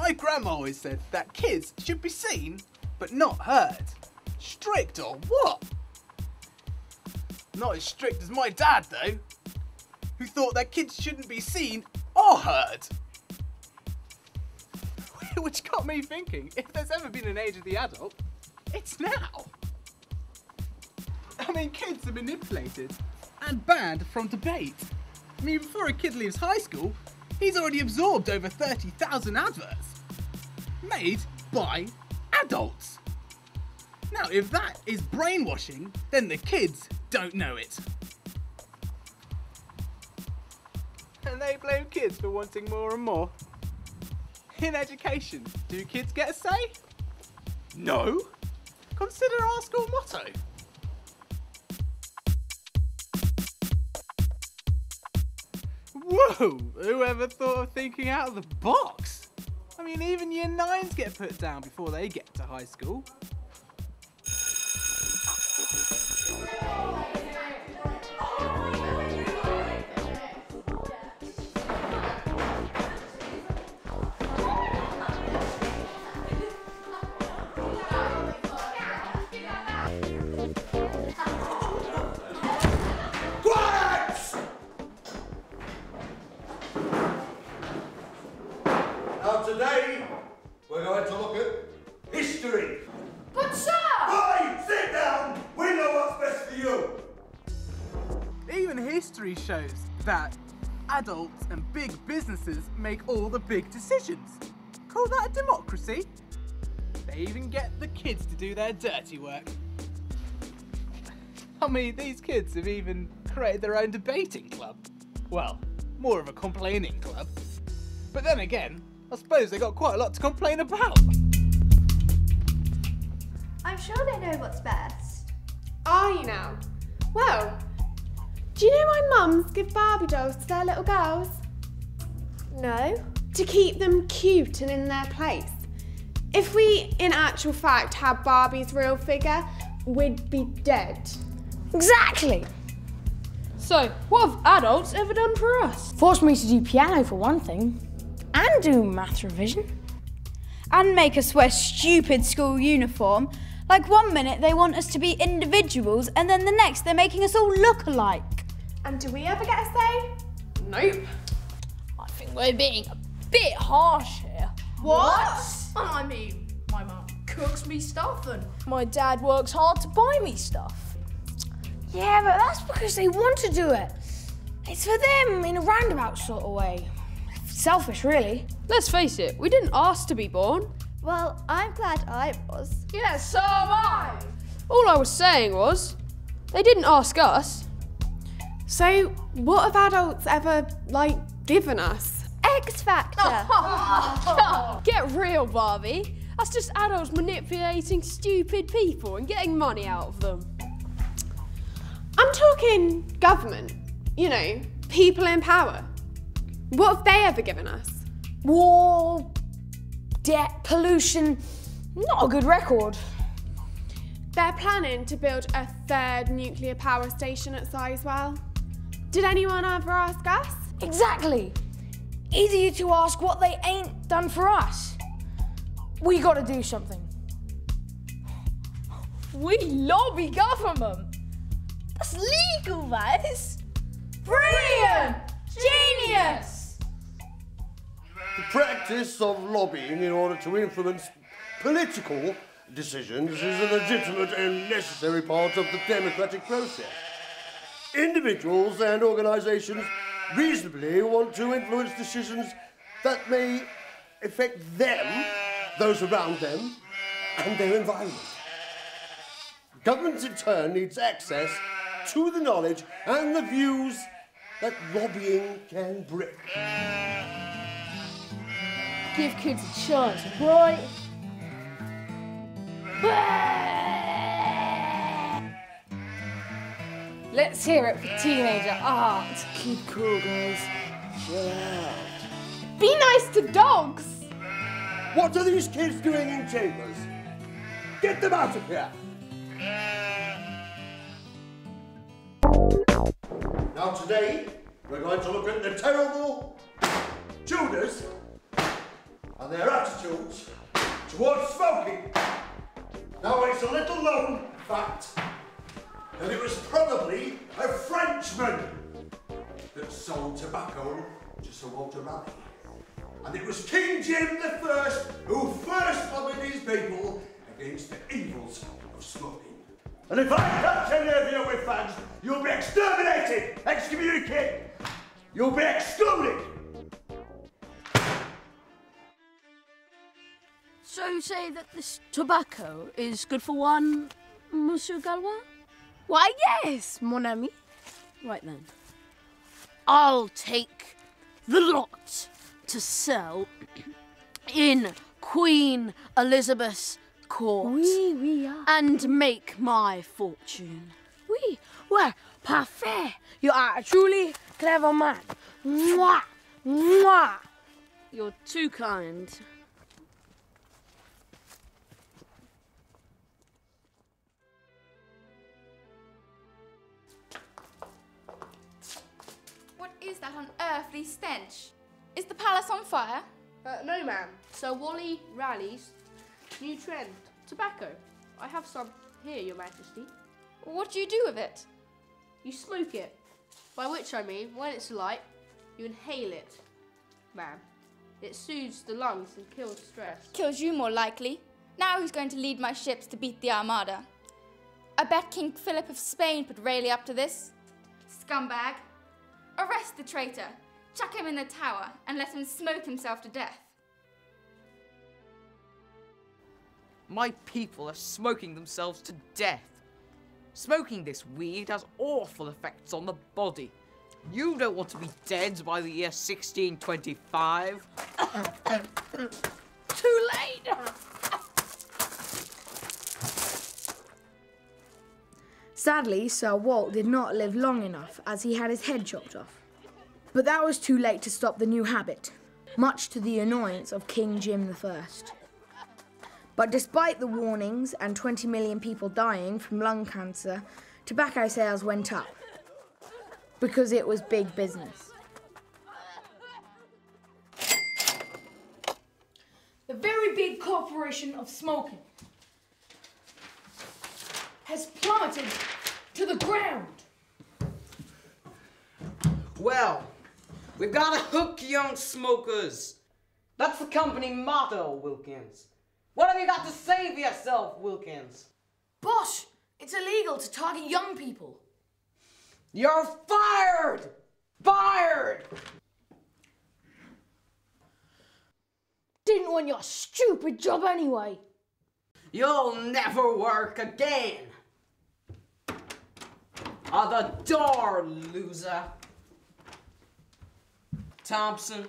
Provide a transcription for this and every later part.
My grandma always said that kids should be seen, but not heard. Strict or what? Not as strict as my dad, though, who thought that kids shouldn't be seen or heard. Which got me thinking, if there's ever been an age of the adult, it's now. I mean, kids are manipulated and banned from debate. I mean, before a kid leaves high school, he's already absorbed over 30,000 adverts made by adults. Now, if that is brainwashing, then the kids don't know it. And they blame kids for wanting more and more. In education, do kids get a say? No. Consider our school motto. Whoa, whoever thought of thinking out of the box? I mean, even year 9s get put down before they get to high school. Now today, we're going to look at history. But sir! Right, sit down. We know what's best for you. Even history shows that adults and big businesses make all the big decisions. Call that a democracy? They even get the kids to do their dirty work. I mean, these kids have even created their own debating club. Well, more of a complaining club. But then again, I suppose they got quite a lot to complain about. I'm sure they know what's best. Are you now? Well, do you know why mums give Barbie dolls to their little girls? No? To keep them cute and in their place. If we, in actual fact, had Barbie's real figure, we'd be dead. Exactly! So, what have adults ever done for us? Forced me to do piano for one thing, and do math revision. And make us wear stupid school uniform. Like one minute they want us to be individuals and then the next they're making us all look alike. And do we ever get a say? Nope. I think we're being a bit harsh here. What? I mean, my mum cooks me stuff and My dad works hard to buy me stuff. Yeah, but that's because they want to do it. It's for them in a roundabout sort of way. Selfish, really. Let's face it, we didn't ask to be born. well, I'm glad I was. Yeah, so am I. All I was saying was, they didn't ask us. So, what have adults ever, given us? X Factor. Get real, Barbie. That's just adults manipulating stupid people and getting money out of them. I'm talking government. You know, people in power. What have they ever given us? War, debt, pollution, not a good record. They're planning to build a third nuclear power station at Sizewell. Did anyone ever ask us? Exactly. Easy you to ask what they ain't done for us. We gotta do something. We lobby government. That's legal, that is. Brilliant! Genius! The practice of lobbying in order to influence political decisions is a legitimate and necessary part of the democratic process. Individuals and organisations reasonably want to influence decisions that may affect them, those around them, and their environment. Government, in turn, needs access to the knowledge and the views that lobbying can bring. Give kids a chance, right? Let's hear it for teenager art. Keep cool, guys. Chill out. Be nice to dogs. What are these kids doing in chambers? Get them out of here! Now today, we're going to look at the terrible Tudors and their attitudes towards smoking. Now, it's a little known fact that it was probably a Frenchman that sold tobacco to Sir Walter Raleigh. And it was King Jim I who first lobbied his people against the evils of smoking. And if I catch any of you with fags, you'll be exterminated, excommunicated, you'll be excluded. So you say that this tobacco is good for one, Monsieur Galois? Why, yes, mon ami. Right then. I'll take the lot to sell in Queen Elizabeth's court Oui, and make my fortune. oui. Well, parfait. You are a truly clever man. Mwah, mwah. You're too kind. What is that unearthly stench? Is the palace on fire? No, ma'am. Sir Wally Raleigh's new trend, tobacco. I have some here, Your Majesty. What do you do with it? You smoke it. By which I mean, when it's light, you inhale it, ma'am. It soothes the lungs and kills stress. Kills you more likely. Now who's going to lead my ships to beat the Armada? I bet King Philip of Spain put Raleigh up to this. Scumbag. Arrest the traitor. Chuck him in the tower and let him smoke himself to death. My people are smoking themselves to death. Smoking this weed has awful effects on the body. You don't want to be dead by the year 1625. Too late! Sadly, Sir Walt did not live long enough as he had his head chopped off. But that was too late to stop the new habit, much to the annoyance of King Jim I. But despite the warnings and 20 million people dying from lung cancer, tobacco sales went up because it was big business. The very big corporation of smoking has plummeted to the ground. Well, we've got to hook young smokers. That's the company motto, Wilkins. What have you got to say for yourself, Wilkins? Boss, it's illegal to target young people. You're fired! Fired! Didn't want your stupid job anyway. You'll never work again. Out the door, loser. Thompson,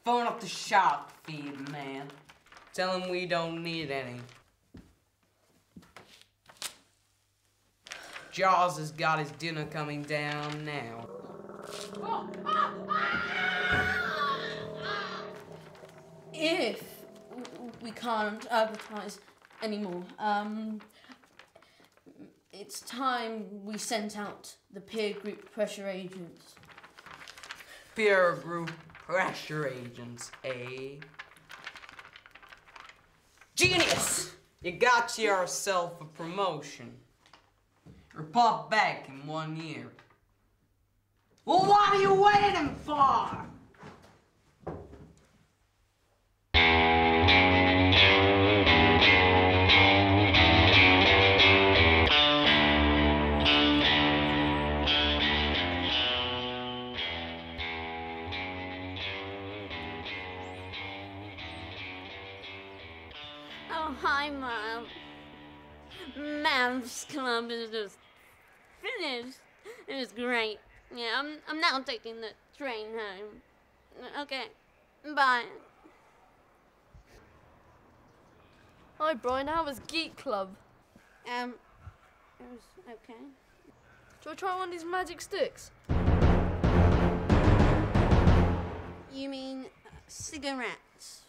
phone up the shark feed, man. Tell him we don't need any. Jaws has got his dinner coming down now. If we can't advertise anymore, it's time we sent out the peer group pressure agents. Peer group pressure agents, eh? Genius! You got yourself a promotion. Report back in 1 year. Well, what are you waiting for? Oh, hi, Mom. Mam's Club is just finished. It was great. Yeah, I'm now taking the train home. Okay, bye. Hi, Brian. How was Geek Club? It was okay. Do I try one of these magic sticks? You mean cigarettes?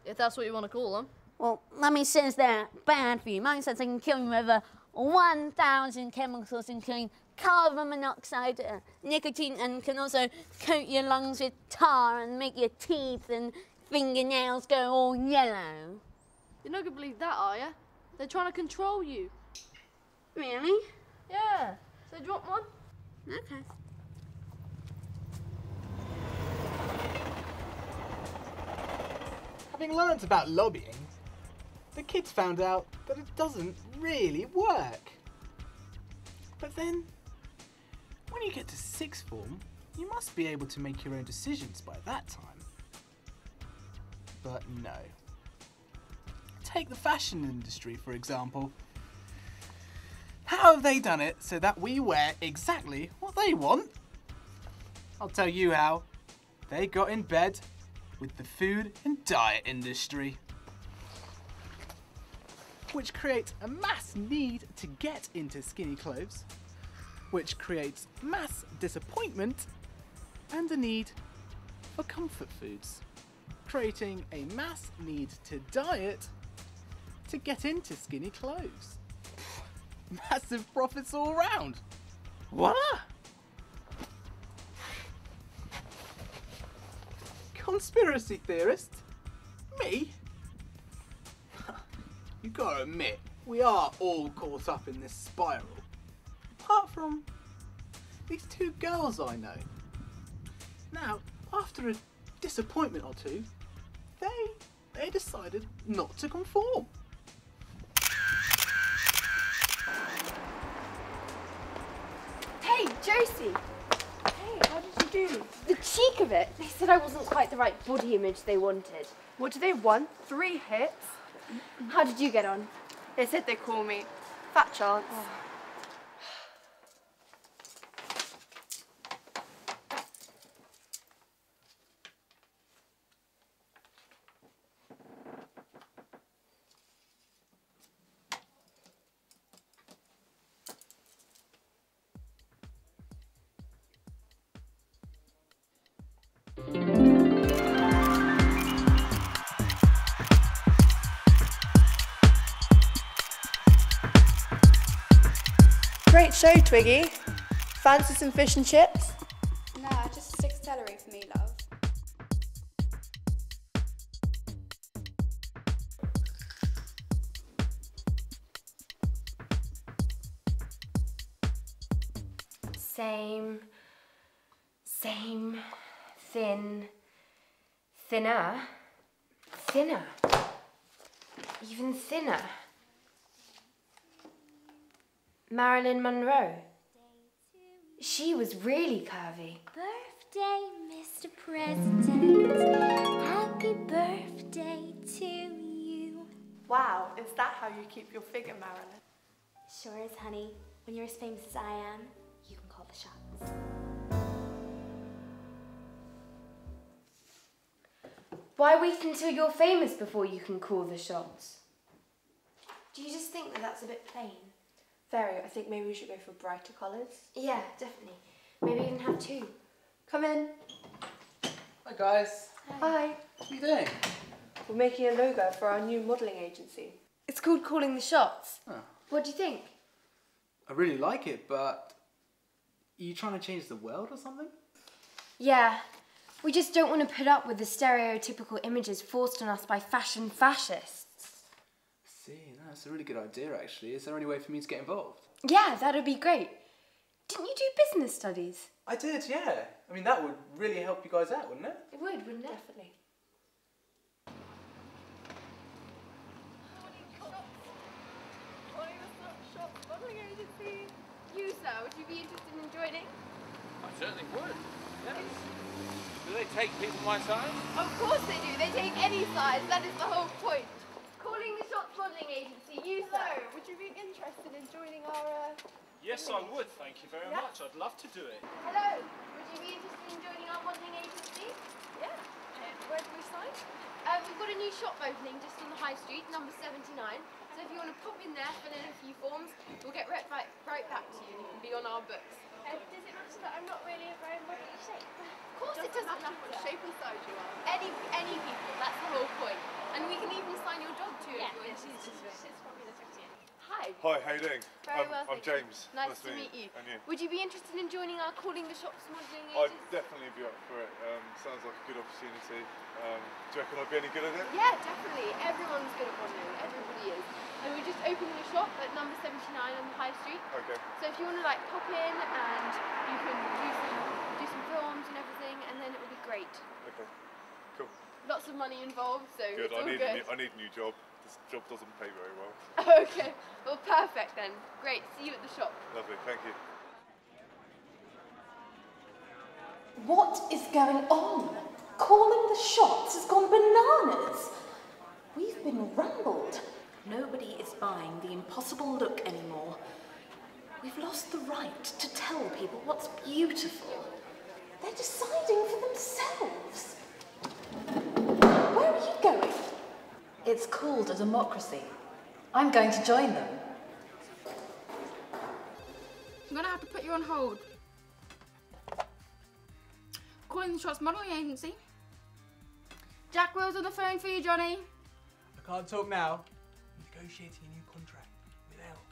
If that's what you want to call them. Well, Mummy says they're bad for you. Mummy says they can kill you with over 1,000 chemicals, including carbon monoxide, nicotine, and can also coat your lungs with tar and make your teeth and fingernails go all yellow. You're not gonna believe that, are you? They're trying to control you. Really? Yeah. So do you want one? Okay. Having learnt about lobbying, the kids found out that it doesn't really work. But then, when you get to sixth form, you must be able to make your own decisions by that time. But no. Take the fashion industry, for example. How have they done it so that we wear exactly what they want? I'll tell you how. They got in bed with the food and diet industry, which creates a mass need to get into skinny clothes, which creates mass disappointment and a need for comfort foods, creating a mass need to diet to get into skinny clothes. Massive profits all round. What? Conspiracy theorist? Me? You gotta admit, we are all caught up in this spiral. Apart from these two girls I know. Now, after a disappointment or two, they decided not to conform. Hey, Josie! Hey, how did you do? The cheek of it! They said I wasn't quite the right body image they wanted. What do they want? 3 hits? How did you get on? They said they call me Fat Chance. Oh. Great show, Twiggy. Fancy some fish and chips? Nah, just 6 celery for me, love. Same, thin, thinner, even thinner. Marilyn Monroe. She was really curvy. Birthday, Mr. President. Happy birthday to you. Wow, is that how you keep your figure, Marilyn? Sure is, honey. When you're as famous as I am, you can call the shots. Why wait until you're famous before you can call the shots? Do you just think that that's a bit plain? Very. I think maybe we should go for brighter colours. Yeah, definitely. Maybe even have 2. Come in. Hi guys. Hi. What are you doing? We're making a logo for our new modelling agency. It's called Calling the Shots. Oh. What do you think? I really like it, but are you trying to change the world or something? Yeah. We just don't want to put up with the stereotypical images forced on us by fashion fascists. See, no, that's a really good idea actually. Is there any way for me to get involved? Yeah, that'd be great. Didn't you do business studies? I did, yeah. I mean, that would really help you guys out, wouldn't it? It would, wouldn't it? Definitely. You, sir, would you be interested in joining? I certainly would. Yes. Do they take people my size? Of course they do. They take any size. That is the whole point. Calling the Shots modelling agency. You, sir, would you be interested in joining our... Yes, I would. Thank you very much. I'd love to do it. Hello. Would you be interested in joining our modelling agency? Yeah. Where do we sign? We've got a new shop opening just on the High Street, number 79. So if you want to pop in there, fill in a few forms, we'll get right back to you and you can be on our books. Does it matter that I'm not really a very modelly shape? Of course it doesn't matter what shape and size you are. Any people, that's the whole point. And we can even sign your dog too if you're interested. She's probably the 50th. Hi, Hi. Hi, how you doing? Very well, I'm thank you. James. Nice to meet you. And you? Would you be interested in joining our Calling the Shots modelling I'd agency? definitely be up for it. Sounds like a good opportunity. Do you reckon I'd be any good at it? Yeah, definitely. Everyone's good at modelling. Everybody is. And we're just opening a shop at number 79 on the High Street. Okay. So if you want to like pop in and you can do some films and everything, and then it will be great. Okay. Cool. Lots of money involved, so Good. it's all good. I need a new job. This job doesn't pay very well. Okay. Well, perfect then. Great. See you at the shop. Lovely. Thank you. What is going on? Calling the Shots has gone bananas. We've been rumbled. Nobody is buying the impossible look anymore. We've lost the right to tell people what's beautiful. They're deciding for themselves. Where are you going? It's called a democracy. I'm going to join them. I'm gonna have to put you on hold. Calling the Shots modelling agency. Jack Will's on the phone for you, Johnny. I can't talk now. I'm negotiating a new contract with Elle.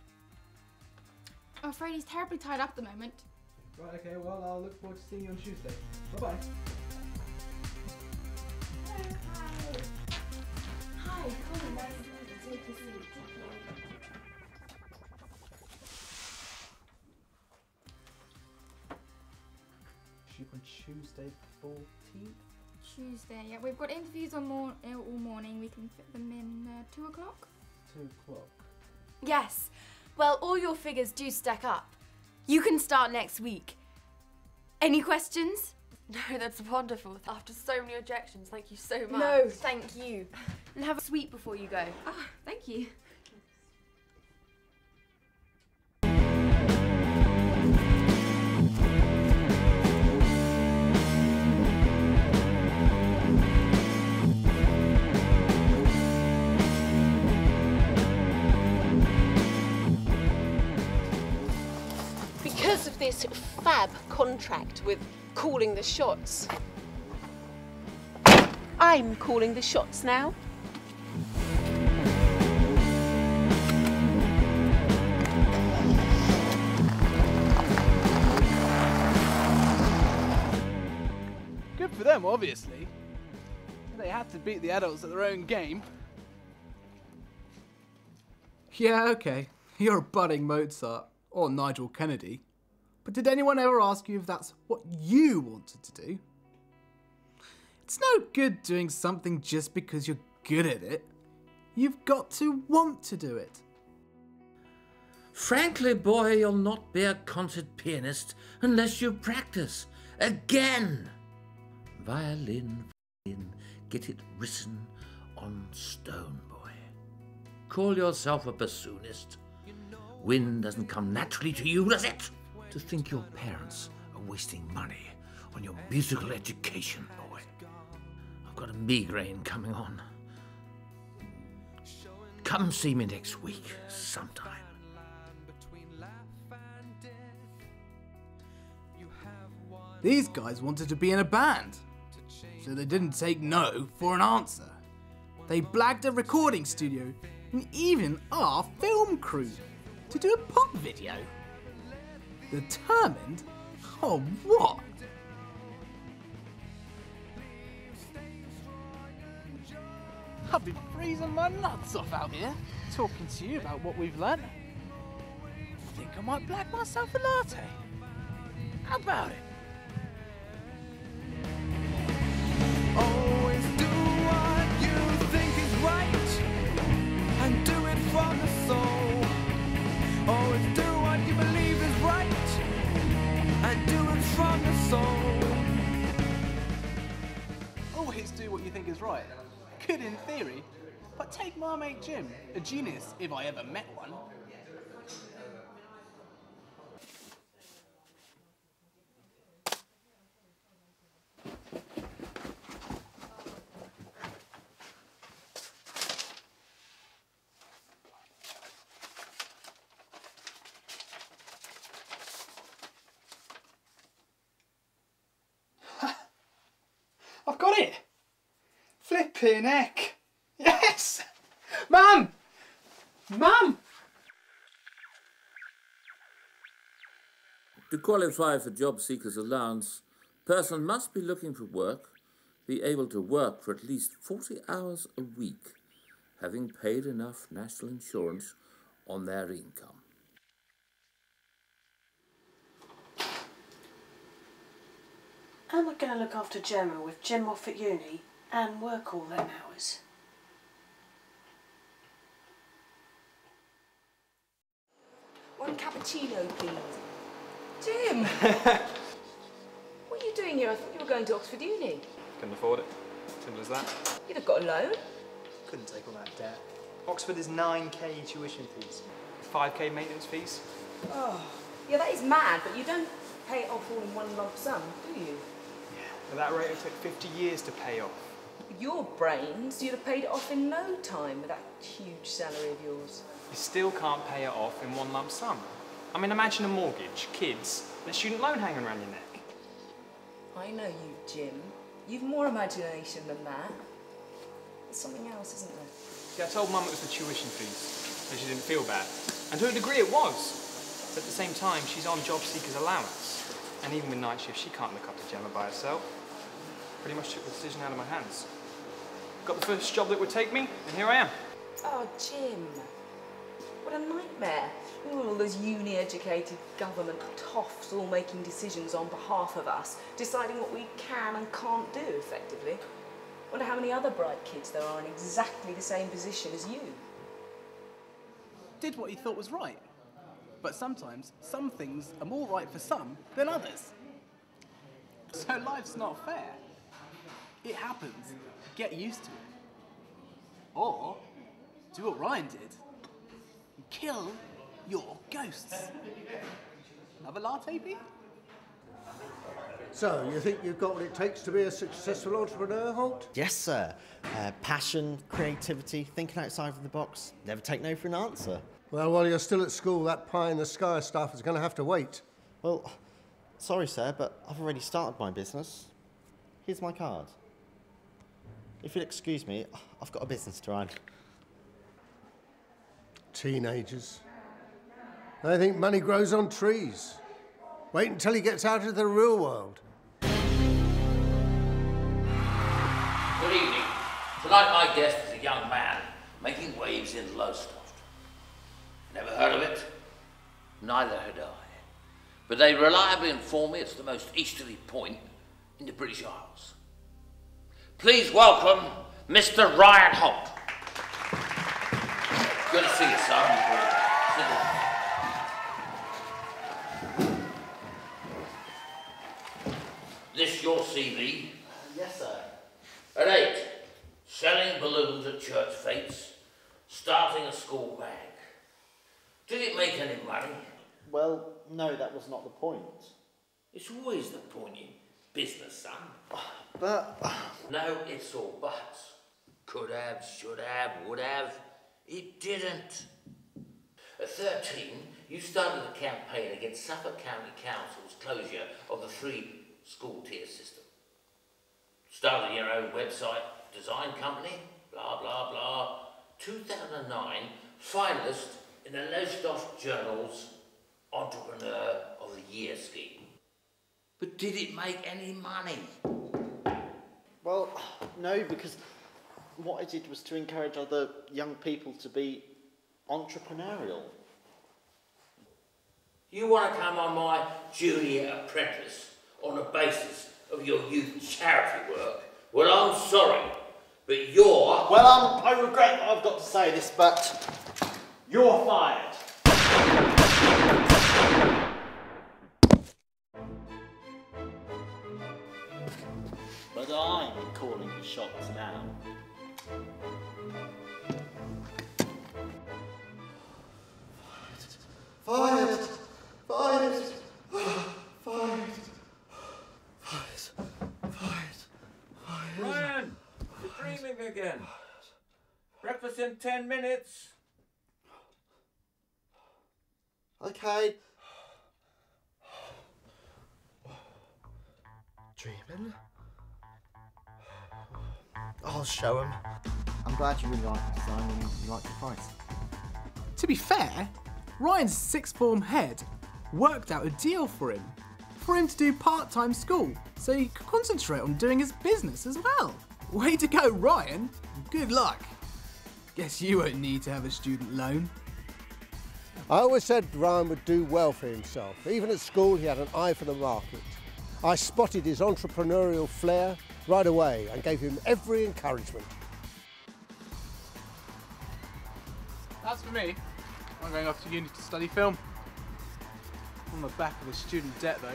I'm afraid he's terribly tied up at the moment. Right, okay, well, I'll look forward to seeing you on Tuesday. Bye-bye. Hi, come on, take a seat. Shoot on Tuesday 14th? Tuesday, yeah. We've got interviews on all morning. We can fit them in 2 o'clock. 2 o'clock. Yes. Well, all your figures do stack up. You can start next week. Any questions? No, that's wonderful. After so many objections, thank you so much. No, thank you. And have a sweet before you go. Oh, thank you. Because of this fab contract with Calling the Shots, I'm calling the shots now. Good for them, obviously. They had to beat the adults at their own game. Yeah, okay. You're a budding Mozart, or Nigel Kennedy. But did anyone ever ask you if that's what you wanted to do? It's no good doing something just because you're good at it. You've got to want to do it. Frankly, boy, you'll not be a concert pianist unless you practice. Again! Violin, get it written on stone, boy. Call yourself a bassoonist. Wind doesn't come naturally to you, does it? To think your parents are wasting money on your musical education, boy. I've got a migraine coming on. Come see me next week, sometime. These guys wanted to be in a band, so they didn't take no for an answer. They blagged a recording studio and even our film crew to do a pop video. Determined? Oh, what? I've been freezing my nuts off out here, talking to you about what we've learnt. I think I might blag myself a latte. How about it? Always do what you think is right and do it from the soul. Always do what you believe is right and do it from the soul. Always do what you think is right. Good in theory, but take my mate Jim, a genius if I ever met one. I've got it! Flipping heck! Yes! Mum! Mum! To qualify for job seekers allowance, person must be looking for work, be able to work for at least 40 hours a week, having paid enough national insurance on their income. Am I going to look after Gemma with Gem off at uni and work all them hours? One cappuccino, please. Jim! What are you doing here? I thought you were going to Oxford Uni. Couldn't afford it. Simple as that. You'd have got a loan. Couldn't take all that debt. Oxford is 9k tuition fees. 5k maintenance fees. Oh, yeah, that is mad, but you don't pay it off all in one lump sum, do you? At that rate, it took 50 years to pay off. With your brains, you'd have paid it off in no time with that huge salary of yours. You still can't pay it off in one lump sum. I mean, imagine a mortgage, kids, and a student loan hanging around your neck. I know you, Jim. You've more imagination than that. There's something else, isn't there? See, I told Mum it was the tuition fees, so she didn't feel bad. And to a degree it was. But at the same time, she's on job seekers allowance. And even with night shift, she can't look after Gemma by herself. Pretty much took the decision out of my hands. Got the first job that would take me, and here I am. Oh, Jim. What a nightmare. All those uni-educated government toffs all making decisions on behalf of us, deciding what we can and can't do, effectively. Wonder how many other bright kids there are in exactly the same position as you. Did what he thought was right. But sometimes, some things are more right for some than others. So life's not fair. It happens. Get used to it. Or do what Ryan did. Kill your ghosts. Have a latte, Pete? So, you think you've got what it takes to be a successful entrepreneur, Holt? Yes, sir. Passion, creativity, thinking outside of the box. Never take no for an answer. Well, while you're still at school, that pie-in-the-sky stuff is going to have to wait. Well, sorry, sir, but I've already started my business. Here's my card. If you'll excuse me, I've got a business to run. Teenagers. They think money grows on trees. Wait until he gets out into the real world. Good evening. Tonight my guest is a young man making waves in Lowestoft. Never heard of it? Neither had I. But they reliably inform me it's the most easterly point in the British Isles. Please welcome Mr. Ryan Holt. Good to see you, son. Sit down. This your CV? Yes, sir. At 8, selling balloons at church fetes, starting a school bag. Did it make any money? Well, no, that was not the point. It's always the point in business, son. But... No, it's all buts. Could have, should have, would have. It didn't. At 13, you started a campaign against Suffolk County Council's closure of the 3-school tier system. Started your own website design company, blah, blah, blah. 2009, finalist in the Lowestoft Journal's Entrepreneur of the Year scheme. But did it make any money? Well, no, because what I did was to encourage other young people to be entrepreneurial. You want to come on my junior apprentice on the basis of your youth charity work? Well, I'm sorry, but you're... Well, I regret that I've got to say this, but you're fired. But I'm calling the shots now. Fired! Fired! Fired! Ryan, you're dreaming again. Breakfast in 10 minutes. Okay. Dreaming? I'll show him. I'm glad you really like the design and you like the price. To be fair, Ryan's sixth form head worked out a deal for him to do part-time school so he could concentrate on doing his business as well. Way to go, Ryan. Good luck. Guess you won't need to have a student loan. I always said Ryan would do well for himself. Even at school, he had an eye for the market. I spotted his entrepreneurial flair right away and gave him every encouragement. As for me, I'm going off to uni to study film. On the back of a student debt though.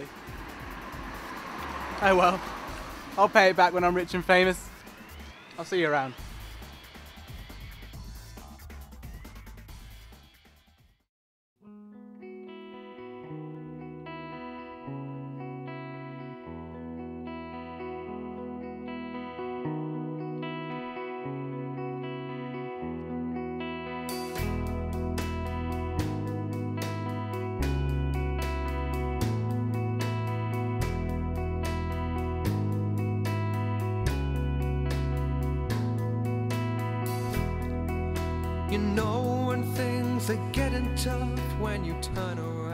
Oh well, I'll pay it back when I'm rich and famous. I'll see you around. You know when things are getting tough, when you turn around